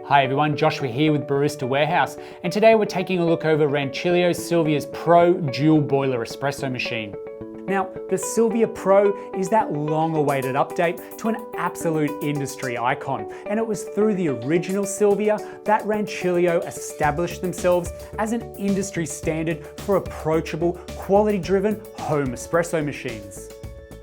Hi everyone, Joshua here with Barista Warehouse, and today we're taking a look over Rancilio Silvia's Pro dual boiler espresso machine. Now, the Silvia Pro is that long-awaited update to an absolute industry icon, and it was through the original Silvia that Rancilio established themselves as an industry standard for approachable, quality-driven home espresso machines.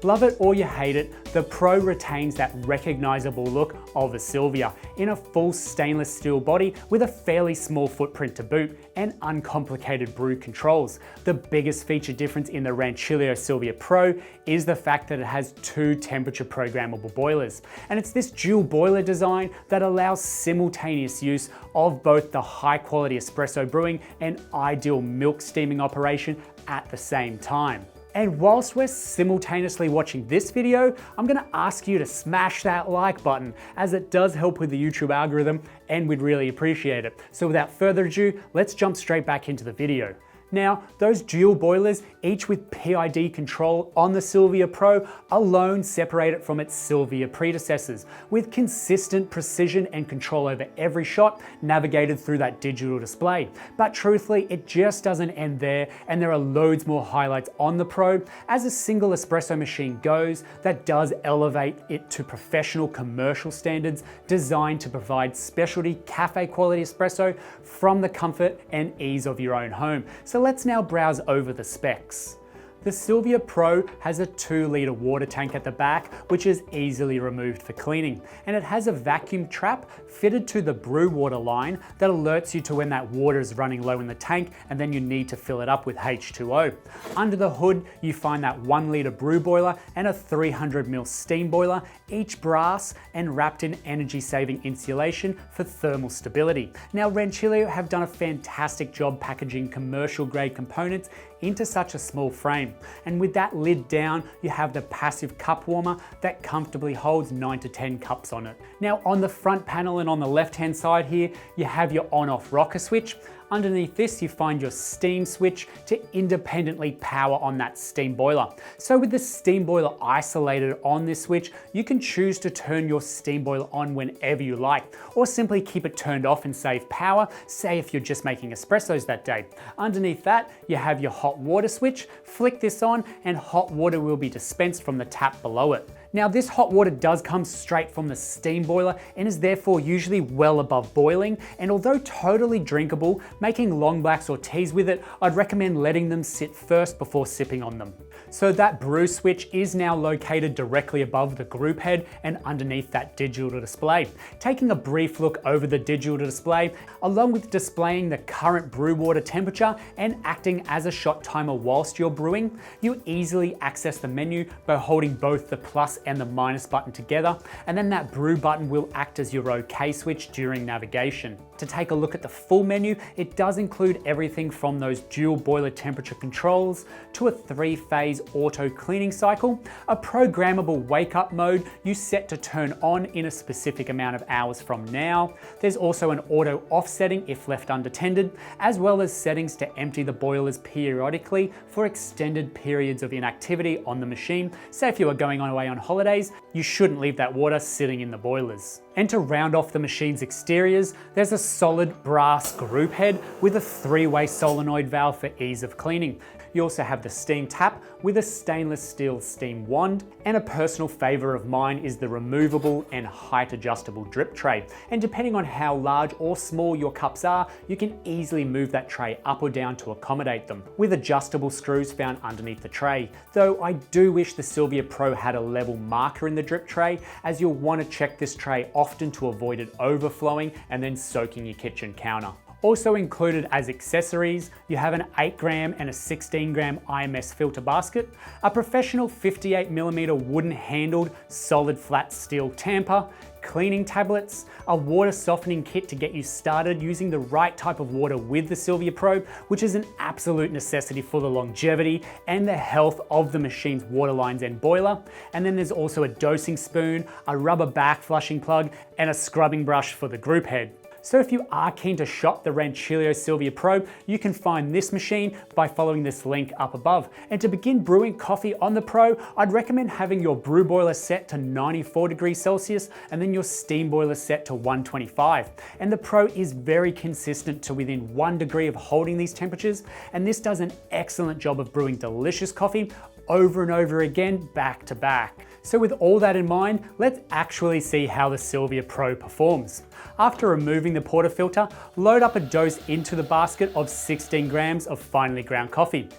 Love it or you hate it, the Pro retains that recognisable look of a Silvia in a full stainless steel body with a fairly small footprint to boot and uncomplicated brew controls. The biggest feature difference in the Rancilio Silvia Pro is the fact that it has two temperature programmable boilers. And it's this dual boiler design that allows simultaneous use of both the high quality espresso brewing and ideal milk steaming operation at the same time. And whilst we're simultaneously watching this video, I'm gonna ask you to smash that like button, as it does help with the YouTube algorithm and we'd really appreciate it. So without further ado, let's jump straight back into the video. Now, those dual boilers, each with PID control on the Silvia Pro, alone separate it from its Silvia predecessors, with consistent precision and control over every shot navigated through that digital display. But truthfully, it just doesn't end there, and there are loads more highlights on the Pro as a single espresso machine goes that does elevate it to professional commercial standards designed to provide specialty cafe quality espresso from the comfort and ease of your own home. So let's now browse over the specs. The Silvia Pro has a 2-litre water tank at the back, which is easily removed for cleaning. And it has a vacuum trap fitted to the brew water line that alerts you to when that water is running low in the tank and then you need to fill it up with H2O. Under the hood, you find that 1-litre brew boiler and a 300ml steam boiler, each brass and wrapped in energy-saving insulation for thermal stability. Now, Rancilio have done a fantastic job packaging commercial-grade components into such a small frame. And with that lid down, you have the passive cup warmer that comfortably holds 9 to 10 cups on it. Now, on the front panel and on the left-hand side here, you have your on-off rocker switch. Underneath this, you find your steam switch to independently power on that steam boiler. So with the steam boiler isolated on this switch, you can choose to turn your steam boiler on whenever you like, or simply keep it turned off and save power, say if you're just making espressos that day. Underneath that, you have your hot water switch. Flick this on and hot water will be dispensed from the tap below it. Now, this hot water does come straight from the steam boiler and is therefore usually well above boiling, and although totally drinkable, making long blacks or teas with it, I'd recommend letting them sit first before sipping on them. So that brew switch is now located directly above the group head and underneath that digital display. Taking a brief look over the digital display, along with displaying the current brew water temperature and acting as a shot timer whilst you're brewing, you easily access the menu by holding both the plus and the minus button together, and then that brew button will act as your OK switch during navigation. To take a look at the full menu, it does include everything from those dual boiler temperature controls to a 3-phase auto cleaning cycle, a programmable wake up mode you set to turn on in a specific amount of hours from now. There's also an auto off setting if left unattended, as well as settings to empty the boilers periodically for extended periods of inactivity on the machine. Say if you are going away on holidays, you shouldn't leave that water sitting in the boilers. And to round off the machine's exteriors, there's a solid brass group head with a 3-way solenoid valve for ease of cleaning. You also have the steam tap with a stainless steel steam wand, and a personal favourite of mine is the removable and height adjustable drip tray. And depending on how large or small your cups are, you can easily move that tray up or down to accommodate them, with adjustable screws found underneath the tray. Though I do wish the Silvia Pro had a level marker in the drip tray, as you'll want to check this tray often to avoid it overflowing and then soaking your kitchen counter. Also included as accessories, you have an 8-gram and a 16-gram IMS filter basket, a professional 58mm wooden handled solid flat steel tamper, cleaning tablets, a water softening kit to get you started using the right type of water with the Silvia Pro, which is an absolute necessity for the longevity and the health of the machine's water lines and boiler. And then there's also a dosing spoon, a rubber back flushing plug, and a scrubbing brush for the group head. So if you are keen to shop the Rancilio Silvia Pro, you can find this machine by following this link up above. And to begin brewing coffee on the Pro, I'd recommend having your brew boiler set to 94 degrees Celsius and then your steam boiler set to 125. And the Pro is very consistent to within 1 degree of holding these temperatures, and this does an excellent job of brewing delicious coffee over and over again, back to back. So with all that in mind, let's actually see how the Silvia Pro performs. After removing the portafilter, load up a dose into the basket of 16 grams of finely ground coffee.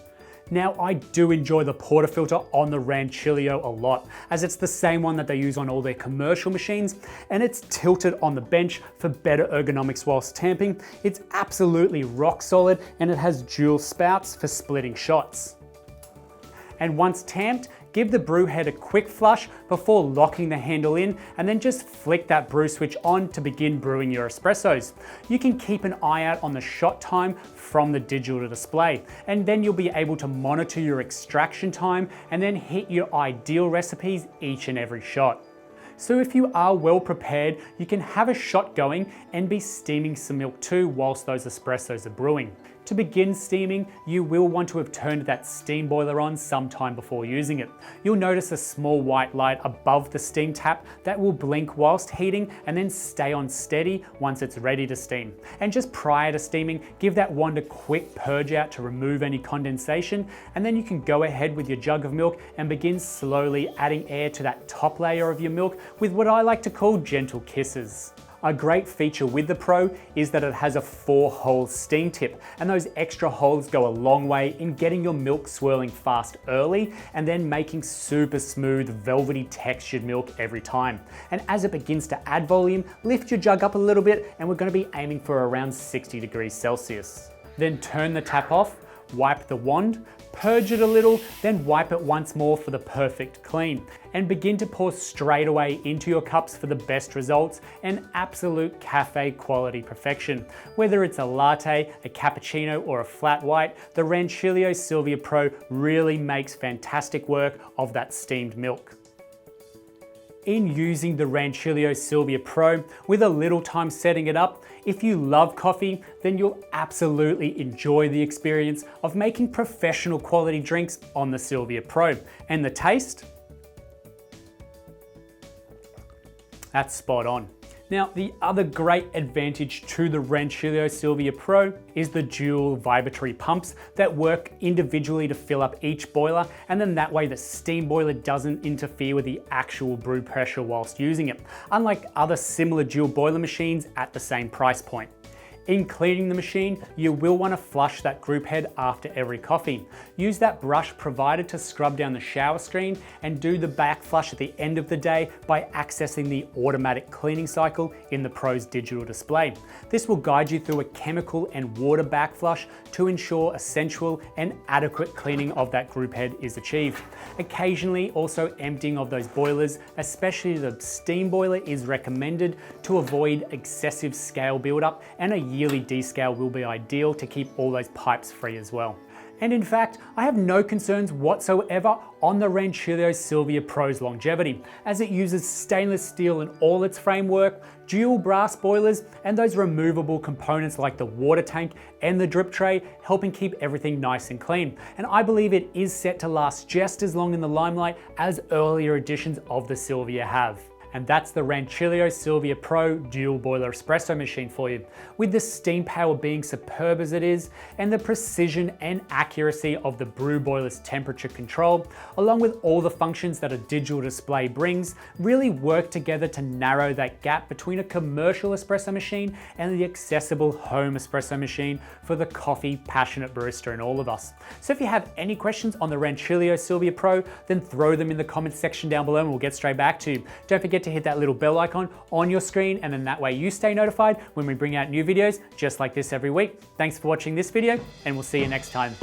Now, I do enjoy the portafilter on the Rancilio a lot, as it's the same one that they use on all their commercial machines, and it's tilted on the bench for better ergonomics whilst tamping. It's absolutely rock solid, and it has dual spouts for splitting shots. And once tamped, give the brew head a quick flush before locking the handle in, and then just flick that brew switch on to begin brewing your espressos. You can keep an eye out on the shot time from the digital display, and then you'll be able to monitor your extraction time and then hit your ideal recipes each and every shot. So if you are well prepared, you can have a shot going and be steaming some milk too whilst those espressos are brewing. To begin steaming, you will want to have turned that steam boiler on sometime before using it. You'll notice a small white light above the steam tap that will blink whilst heating and then stay on steady once it's ready to steam. And just prior to steaming, give that wand a quick purge out to remove any condensation, and then you can go ahead with your jug of milk and begin slowly adding air to that top layer of your milk with what I like to call gentle kisses. A great feature with the Pro is that it has a 4-hole steam tip, and those extra holes go a long way in getting your milk swirling fast early and then making super smooth, velvety textured milk every time. And as it begins to add volume, lift your jug up a little bit, and we're going to be aiming for around 60 degrees Celsius. Then turn the tap off, wipe the wand, purge it a little, then wipe it once more for the perfect clean, and begin to pour straight away into your cups for the best results and absolute cafe quality perfection. Whether it's a latte, a cappuccino, or a flat white, the Rancilio Silvia Pro really makes fantastic work of that steamed milk. In using the Rancilio Silvia Pro, with a little time setting it up, if you love coffee, then you'll absolutely enjoy the experience of making professional quality drinks on the Silvia Pro. And the taste? That's spot on. Now, the other great advantage to the Rancilio Silvia Pro is the dual vibratory pumps that work individually to fill up each boiler, and then that way the steam boiler doesn't interfere with the actual brew pressure whilst using it, unlike other similar dual boiler machines at the same price point. In cleaning the machine, you will want to flush that group head after every coffee. Use that brush provided to scrub down the shower screen, and do the back flush at the end of the day by accessing the automatic cleaning cycle in the Pro's digital display. This will guide you through a chemical and water back flush to ensure a sensual and adequate cleaning of that group head is achieved. Occasionally, also emptying of those boilers, especially the steam boiler, is recommended to avoid excessive scale buildup, and a yearly descale will be ideal to keep all those pipes free as well. And in fact, I have no concerns whatsoever on the Rancilio Silvia Pro's longevity, as it uses stainless steel in all its framework, dual brass boilers, and those removable components like the water tank and the drip tray, helping keep everything nice and clean. And I believe it is set to last just as long in the limelight as earlier editions of the Silvia have. And that's the Rancilio Silvia Pro dual boiler espresso machine for you. With the steam power being superb as it is, and the precision and accuracy of the brew boiler's temperature control, along with all the functions that a digital display brings, really work together to narrow that gap between a commercial espresso machine and the accessible home espresso machine for the coffee passionate barista in all of us. So if you have any questions on the Rancilio Silvia Pro, then throw them in the comments section down below and we'll get straight back to you. Don't forget to hit that little bell icon on your screen, and then that way you stay notified when we bring out new videos just like this every week. Thanks for watching this video, and we'll see you next time.